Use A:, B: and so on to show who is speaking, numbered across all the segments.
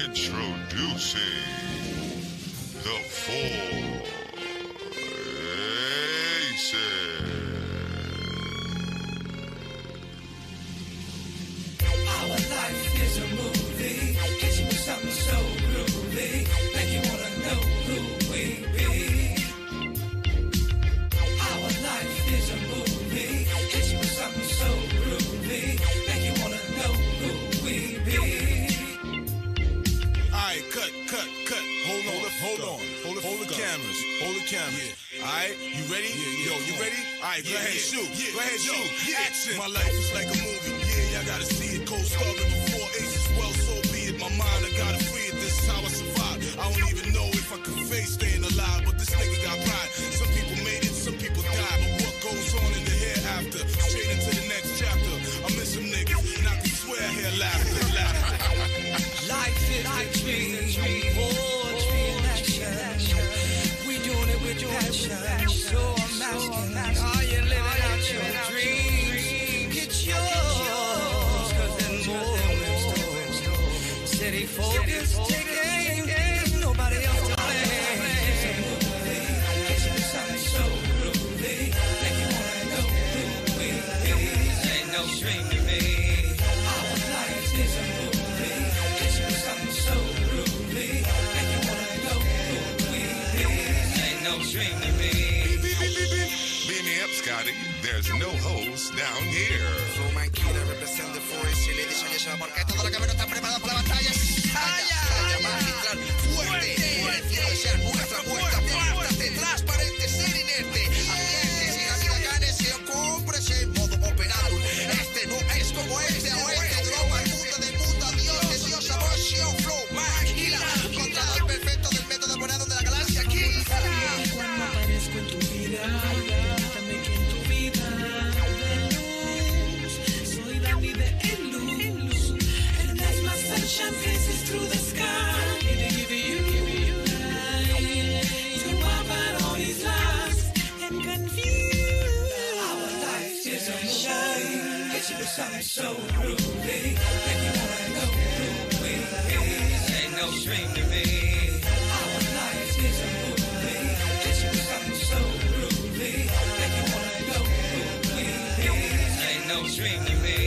A: Introducing the Voices.
B: Our life is a movie. Hit you with something so groovy, make you wanna know who we be. Our life is a movie. Hit you with something so groovy, make you wanna know who we be.
C: Alright, cut. Hold the cameras. Yeah. Alright, you ready? Yo, you ready? Alright, go ahead, shoot. Go ahead, shoot. Action. My life is like a movie. Yeah, y'all gotta see it. Cold starving before aces. Well, so be it. My mind, I gotta free it. This is how I survive. I don't even know if I could face staying alive, but this nigga got pride. Some people made it, some people died. But what goes on in the hereafter? Straight into the next chapter. I miss some niggas, and I can swear I hear laughter.
B: Life is a dream, poetry in action. We doing it with passion, so I'm asking, are you living out your dreams? Get yours, 'cause in moments, steady focus, take aim, nobody else to blame. It's a movie, it's something so groovy, make you wanna know who we is. Ain't no dream to me. Our life is a movie, it's something so groovy, make you wanna know who we is. Ain't no dream to me.
A: Beam me up, Scotty. There's no host down here.
D: Manquita represent the Voyage y le dice eso porque todo lo que menos está preparado para la batalla. Batalla magistral, fuerte, por el cielo sea nuestra puerta, puertas de transparente, ser inerte, ambiente, si la vida gane, se cómprese en modo operado. Este no es como este oeste, droga, el mundo del mundo, adiós, de Dios, aborción, flow, máquina, controlador perfecto del método morado de la galaxia, aquí.
B: Cuando aparezco en tu vida, también que en tu vida de luz, soy Dani de luz, and that's my sunshine faces through the sky, and I give you light to wipe out all these lies and confuse. Our life is a movie, hit you with something so groovy, make you wanna know who we is. Ain't no dream to me. Our life is a movie, hit you with something so groovy, make you wanna know who we is. Ain't no dream to me.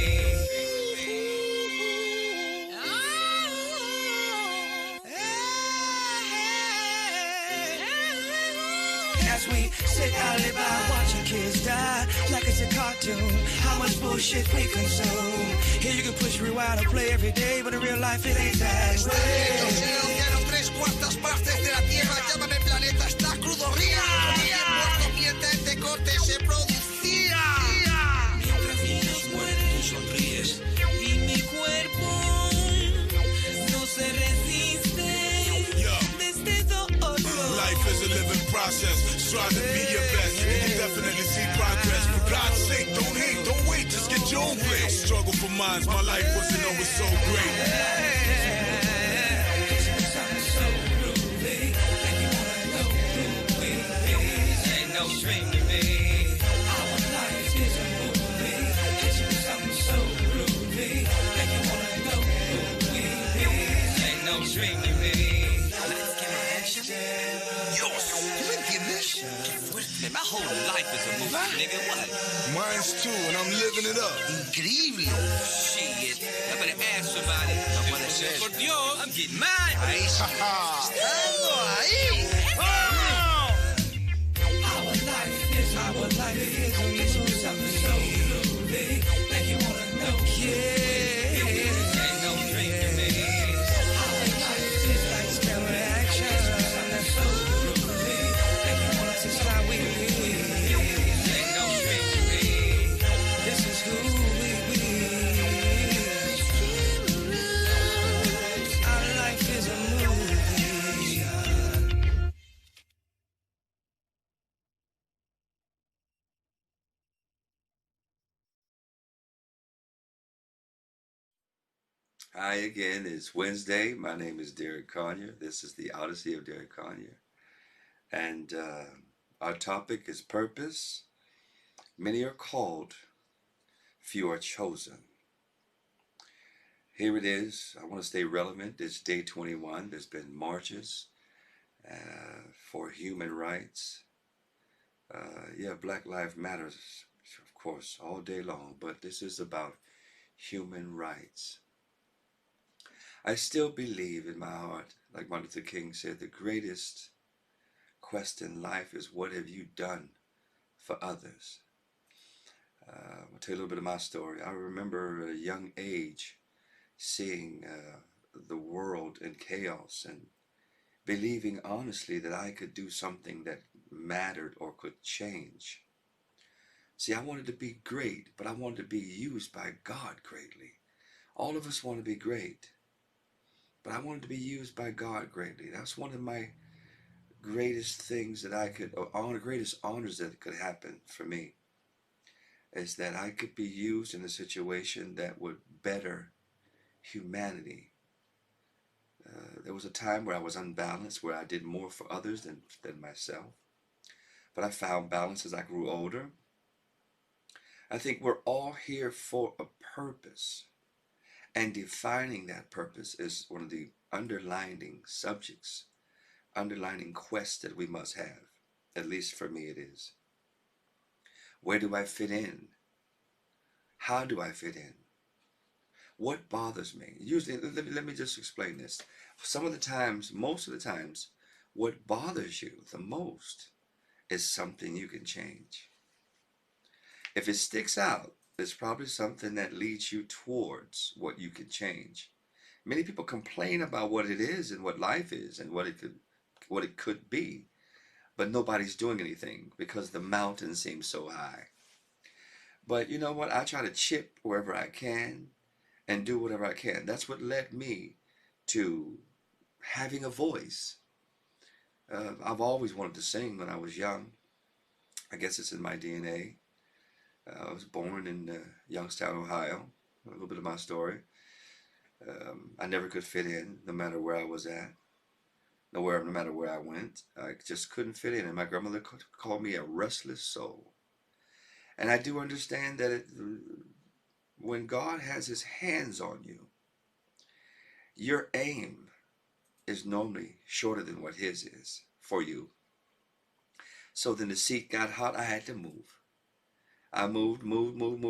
B: As we sit out live by watching kids die like it's a cartoon, how much bullshit we consume. Here you can push rewind and play every day, but in real life it ain't that
D: Está
B: way.
D: el océano, 3/4 partes de la tierra, llámame planeta, está crudo, ría, bien muerto mientras este corte se producía.
B: Mientras niños mueren, tú sonríes y mi cuerpo no se resiste.
C: Yo.
B: Desde todo.
C: Life is a living process. Strive to be your best. You can definitely see progress. For God's sake, don't hate, don't wait, just get your own way. Struggle for mines, my life wasn't always so great.
B: Ain't no dream to me. Our life is a movie. Hit you with something so groovy, make you wanna know who we is. Ain't no dream to me. Let's get action.
D: Dios, ¿tú me entiendes?
B: Qué fuerte. My whole life is a movie, nigga. What?
C: Mine's too, and I'm living it up.
D: Increíble.
B: Shit. I better ask somebody. No puede ser. Por Dios, I'm getting mine.
D: Ahí sí. Estando ahí.
B: Our life is a movie. Something so groovy, make you wanna know. Yeah. Ain't no dream to me. Our life is like stellar action. Something so groovy, make you wanna see how we live. Ain't no dream to me. This is who we is. Our life is a movie.
E: Hi again, it's Wednesday. My name is Derek Conyer. This is the Odyssey of Derek Conyer. And our topic is purpose. Many are called, few are chosen. Here it is. I want to stay relevant. It's day 21. There's been marches for human rights. Yeah, Black Lives Matters, of course, all day long, but this is about human rights. I still believe in my heart, like Martin Luther King said, the greatest quest in life is what have you done for others? I'll tell you a little bit of my story. I remember at a young age seeing the world in chaos and believing honestly that I could do something that mattered or could change. See, I wanted to be great, but I wanted to be used by God greatly. All of us want to be great, but I wanted to be used by God greatly. That's one of my greatest things that I could, or honor, greatest honors that could happen for me, is that I could be used in a situation that would better humanity. There was a time where I was unbalanced, where I did more for others than myself. But I found balance as I grew older. I think we're all here for a purpose. And defining that purpose is one of the underlining subjects, underlining quests that we must have. At least for me, it is. Where do I fit in? How do I fit in? What bothers me? Usually, let me just explain this. Some of the times, most of the times, what bothers you the most is something you can change. If it sticks out, it's probably something that leads you towards what you can change. Many people complain about what it is and what life is and what it could be, but nobody's doing anything because the mountain seems so high. But you know what? I try to chip wherever I can and do whatever I can. That's what led me to having a voice. I've always wanted to sing when I was young. I guess it's in my DNA. I was born in Youngstown, Ohio. A little bit of my story. I never could fit in, no matter where I was at, no matter where I went. I just couldn't fit in, and my grandmother called me a restless soul. And I do understand that when God has His hands on you, your aim is normally shorter than what His is for you. So then the seat got hot. I had to move. I moved. One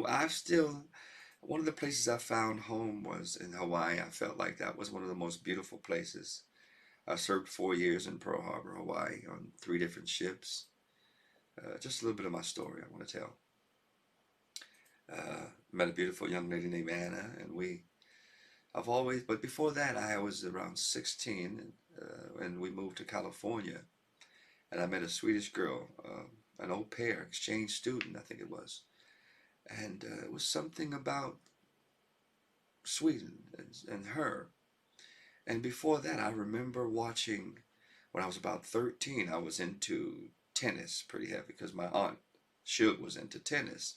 E: of the places I found home was in Hawaii. I felt like that was one of the most beautiful places. I served 4 years in Pearl Harbor, Hawaii, on 3 different ships. Just a little bit of my story I want to tell. Met a beautiful young lady named Anna, and but before that, I was around 16, and we moved to California, and I met a Swedish girl, an au pair, exchange student, I think it was. And it was something about Sweden and her. And before that, I remember watching, when I was about 13, I was into tennis pretty heavy because my aunt, Shug, was into tennis.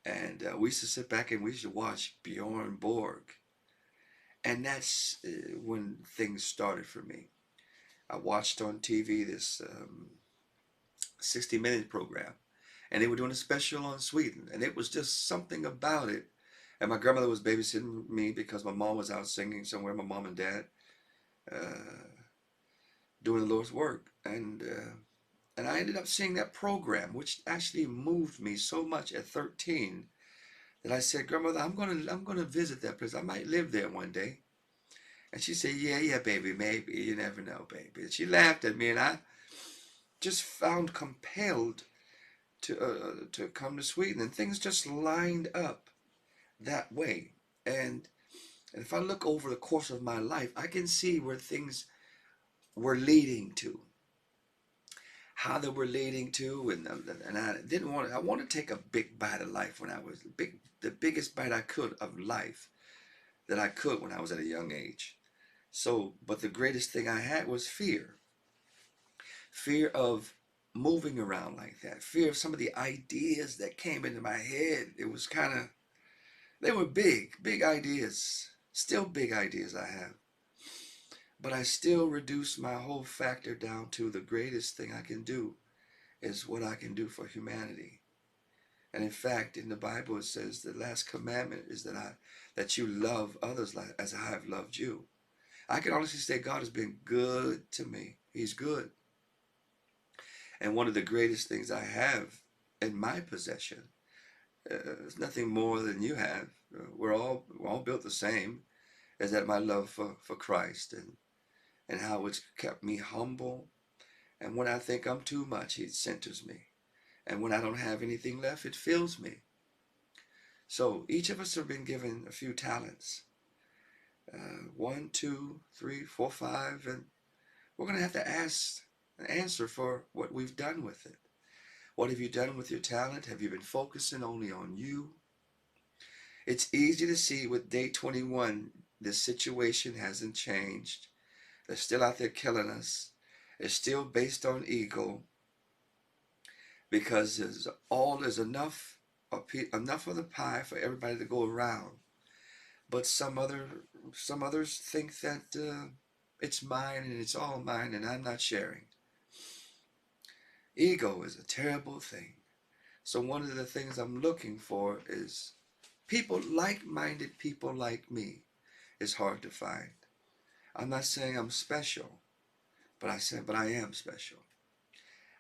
E: And we used to sit back and we used to watch Bjorn Borg. And that's when things started for me. I watched on TV this 60-minute program. And they were doing a special on Sweden. And it was just something about it. And my grandmother was babysitting me because my mom was out singing somewhere, my mom and dad, doing the Lord's work. And I ended up seeing that program, which actually moved me so much at 13 that I said, Grandmother, I'm gonna visit that place. I might live there one day. And she said, yeah, baby, maybe. You never know, baby. And she laughed at me, and I just found compelled to come to Sweden, and things just lined up that way. And if I look over the course of my life, I can see where things were leading to, how they were leading to, and I want to take a big bite of life when I was the biggest bite I could of life that I could when I was at a young age. So, but the greatest thing I had was fear of moving around like that, fear of some of the ideas that came into my head. It was they were big ideas, still big ideas I have. But I still reduce my whole factor down to the greatest thing I can do is what I can do for humanity. And in fact, in the Bible, it says the last commandment is that you love others like as I have loved you. I can honestly say God has been good to me. He's good. And one of the greatest things I have in my possession is nothing more than you have. We're all built the same. Is that my love for Christ and how it's kept me humble. And when I think I'm too much, He centers me. And when I don't have anything left, it fills me. So each of us have been given a few talents. 1, 2, 3, 4, 5, and we're going to have to ask an answer for what we've done with it. What have you done with your talent? Have you been focusing only on you? It's easy to see with day 21, the situation hasn't changed. They're still out there killing us. It's still based on ego because there's enough of the pie for everybody to go around. But some others think that it's mine and it's all mine and I'm not sharing. Ego is a terrible thing. So one of the things I'm looking for is people, like-minded people like me. Is hard to find. I'm not saying I'm special, but I am special.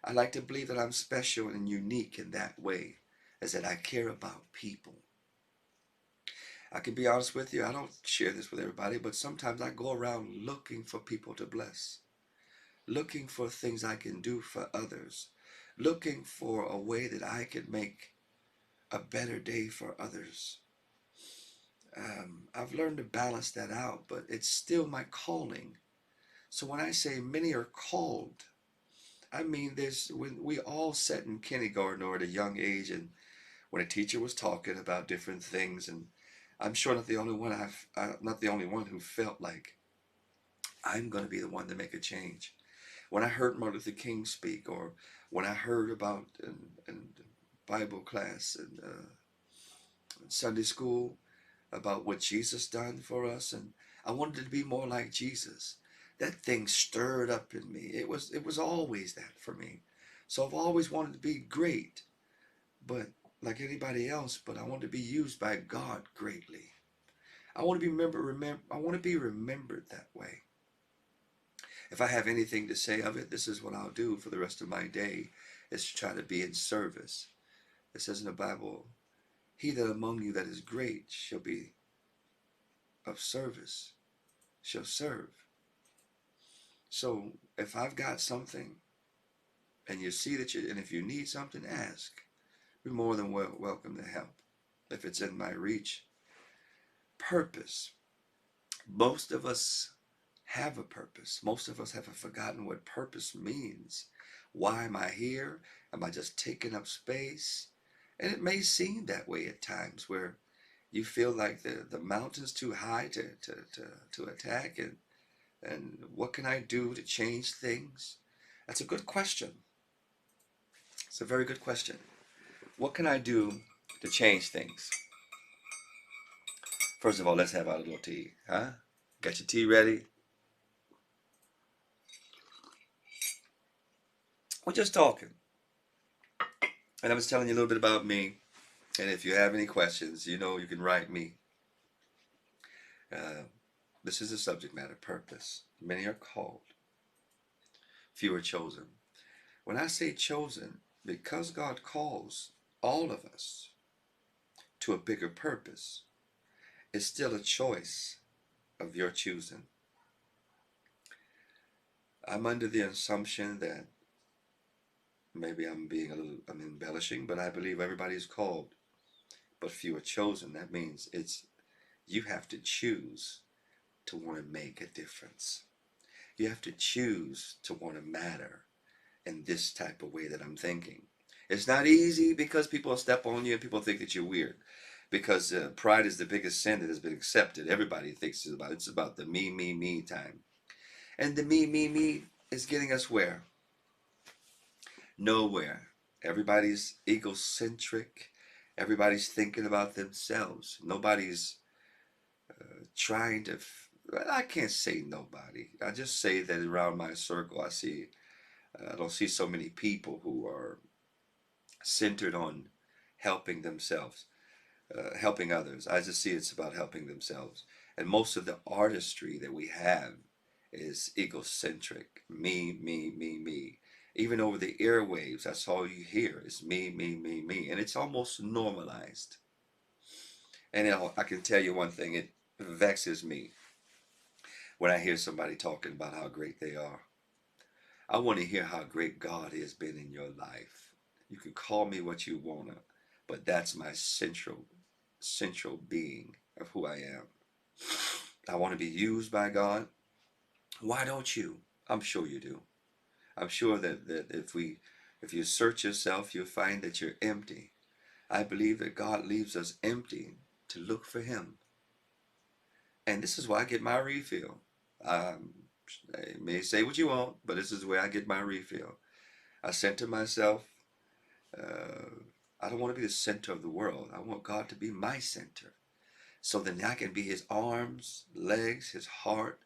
E: I like to believe that I'm special and unique in that way, is that I care about people. I can be honest with you, I don't share this with everybody, but sometimes I go around looking for people to bless, looking for things I can do for others, looking for a way that I can make a better day for others. I've learned to balance that out, but it's still my calling. So when I say many are called, I mean when we all sat in kindergarten or at a young age, and when a teacher was talking about different things, and I'm sure not the only one not the only one who felt like I'm going to be the one to make a change. When I heard Martin Luther King speak, or when I heard about in Bible class and Sunday school about what Jesus done for us, and I wanted to be more like Jesus. That thing stirred up in me. It was always that for me. So I've always wanted to be great, but like anybody else, but I want to be used by God greatly. I want to be I want to be remembered that way. If I have anything to say of it, this is what I'll do for the rest of my day, is to try to be in service. It says in the Bible, he that among you that is great shall be of service, shall serve. So if I've got something and you see that and if you need something, ask. Be more than welcome to help if it's in my reach. Purpose. Most of us have a purpose. Most of us have forgotten what purpose means. Why am I here? Am I just taking up space? And it may seem that way at times, where you feel like the mountain's too high to attack, and what can I do to change things? That's a good question. It's a very good question. What can I do to change things? First of all, let's have our little tea, huh? Got your tea ready? We're just talking. And I was telling you a little bit about me. And if you have any questions, you know you can write me. This is the subject matter, purpose. Many are called, few are chosen. When I say chosen, because God calls all of us to a bigger purpose, it's still a choice of your choosing. I'm under the assumption that maybe I'm embellishing, but I believe everybody is called, but few are chosen. That means you have to choose to want to make a difference. You have to choose to want to matter in this type of way that I'm thinking. It's not easy because people step on you and people think that you're weird. Because pride is the biggest sin that has been accepted. Everybody thinks it's about the me time. And the me is getting us where? Nowhere. Everybody's egocentric. Everybody's thinking about themselves. Nobody's trying to... I can't say nobody. I just say that around my circle I don't see so many people who are centered on helping themselves, helping others. I just see it's about helping themselves. And most of the artistry that we have is egocentric. Me, me, me, me. Even over the airwaves, that's all you hear is me, me, me, me. And it's almost normalized. And I can tell you one thing, it vexes me when I hear somebody talking about how great they are. I want to hear how great God has been in your life. You can call me what you want to, but that's my central being of who I am. I want to be used by God. Why don't you? I'm sure you do. I'm sure that if you search yourself, you'll find that you're empty. I believe that God leaves us empty to look for him. And this is why I get my refill. You may say what you want, but this is where I get my refill. I center myself. I don't want to be the center of the world. I want God to be my center. So then I can be his arms, legs, his heart,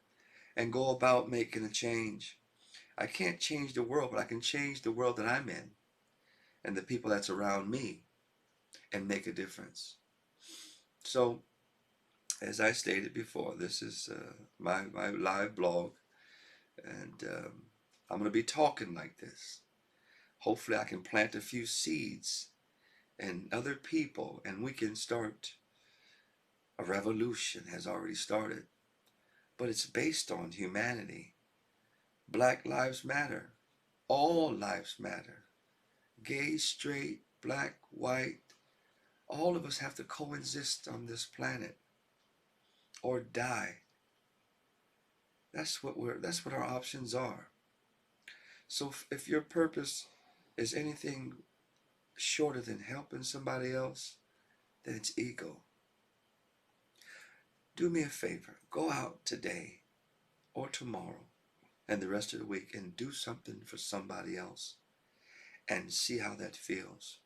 E: and go about making a change. I can't change the world, but I can change the world that I'm in and the people that's around me and make a difference. So, as I stated before, this is my live blog, and I'm going to be talking like this. Hopefully I can plant a few seeds in other people, and we can start. A revolution has already started, but it's based on humanity. Black lives matter. All lives matter. Gay, straight, black, white, all of us have to coexist on this planet or die. That's what our options are. So if your purpose is anything shorter than helping somebody else, then it's ego. Do me a favor. Go out today or tomorrow and the rest of the week and do something for somebody else and see how that feels.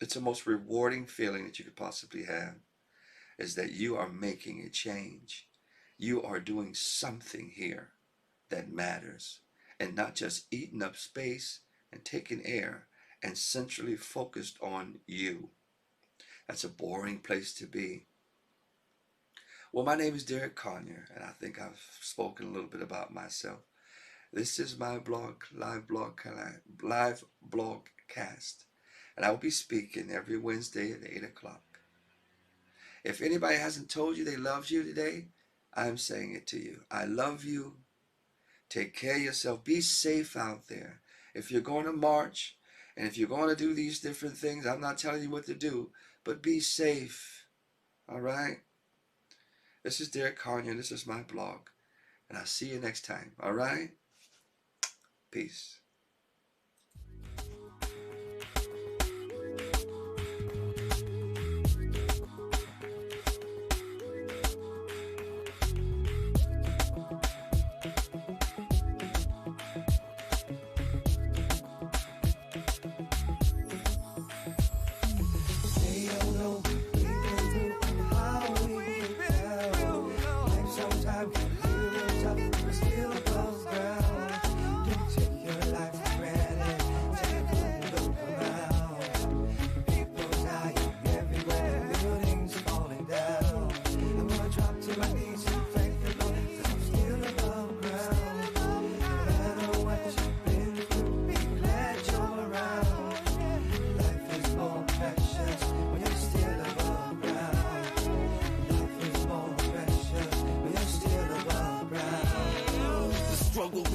E: It's the most rewarding feeling that you could possibly have, is that you are making a change. You are doing something here that matters, and not just eating up space and taking air and centrally focused on you. That's a boring place to be. Well, my name is Derek Conyer, and I think I've spoken a little bit about myself. This is my live blogcast, and I will be speaking every Wednesday at 8 o'clock. If anybody hasn't told you they love you today, I'm saying it to you. I love you. Take care of yourself. Be safe out there. If you're going to march, and if you're going to do these different things, I'm not telling you what to do, but be safe. All right? This is Derek Conyer. This is my blog. And I'll see you next time. All right? Peace.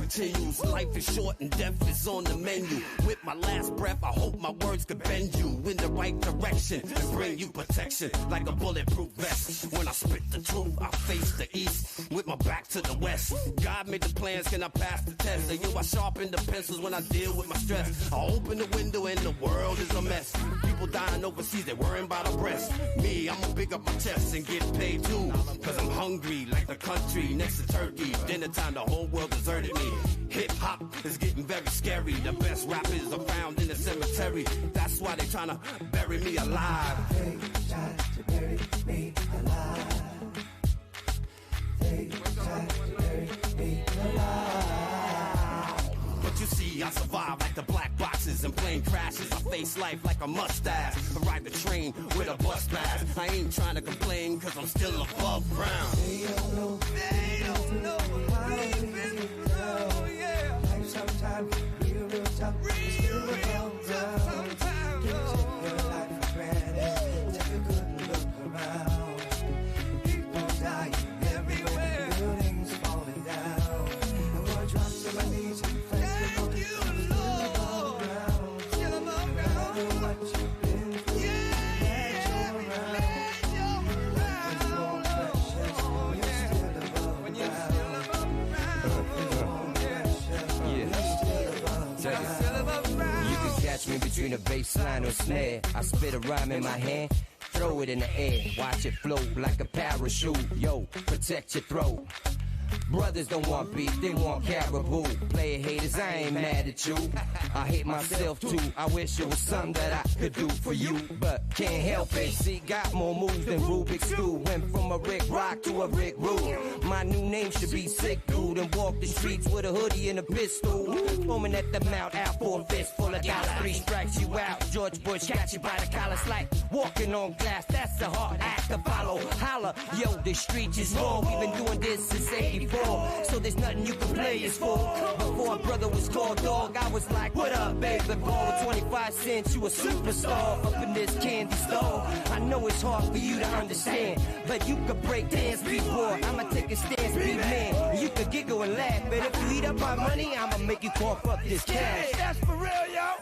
F: Continues. Life is short and death is on the menu. With my last breath, I hope my words could bend you in the right direction and bring you protection like a bulletproof vest. When I spit the truth, I face the east with my back to the west. God made the plans, can I pass the test? And yo, I sharpen the pencils when I deal with my stress. I open the window and the world is a mess. People dying overseas, they worrying about a breast. Me, I'ma pick up my chest and get paid too. Cause I'm hungry like the country next to Turkey. Dinner time, the whole world deserted me. Hip hop is getting very scary. The best rappers are found in the cemetery. That's why they tryna bury me alive.
B: They tried to bury me alive. They tried to bury me alive.
F: But you see, I survive like the black box glasses and plane crashes. I face life like a mustache. I ride the train with a bus pass. I ain't trying to complain, cause I'm still above ground.
B: They don't know how we've been through, yeah. Life sometimes real tough, it's still above ground. Sometimes, take your life for granted, take a good look around. People dying everywhere, buildings falling down. I wanna drop to my knees and thank you, Lord. Still above ground. No matter what you've been through,
G: catch me between a bass line or snare. I spit a rhyme in my hand, throw it in the air, watch it float like a parachute. Yo, protect your throat. Brothers don't want beef, they want caribou. Player haters, I ain't mad at you. I hate myself too. I wish it was something that I could do for you, but can't help it. See, got more moves than Rubik's Cube. Went from a Rick Rock to a Rick Rule. My new name should be Sick Dude, and walk the streets with a hoodie and a pistol. Foaming at the mouth, out for a fist full of dollars. 3 strikes you out. George Bush got you by the collar. It's like walking on glass. That's a hard act to follow. Holla, yo, the streets is raw. We've been doing this since '84. So there's nothing you can play us for. Before a brother was called dog, I was like, what up, baby? For 25 cents, you a superstar up in this candy store. I know it's hard for you to understand, but you could break dance before. I'ma take a stance, be man. You could giggle and laugh, but if you eat up my money, I'ma make you cough up this cash.
B: That's for real, yo.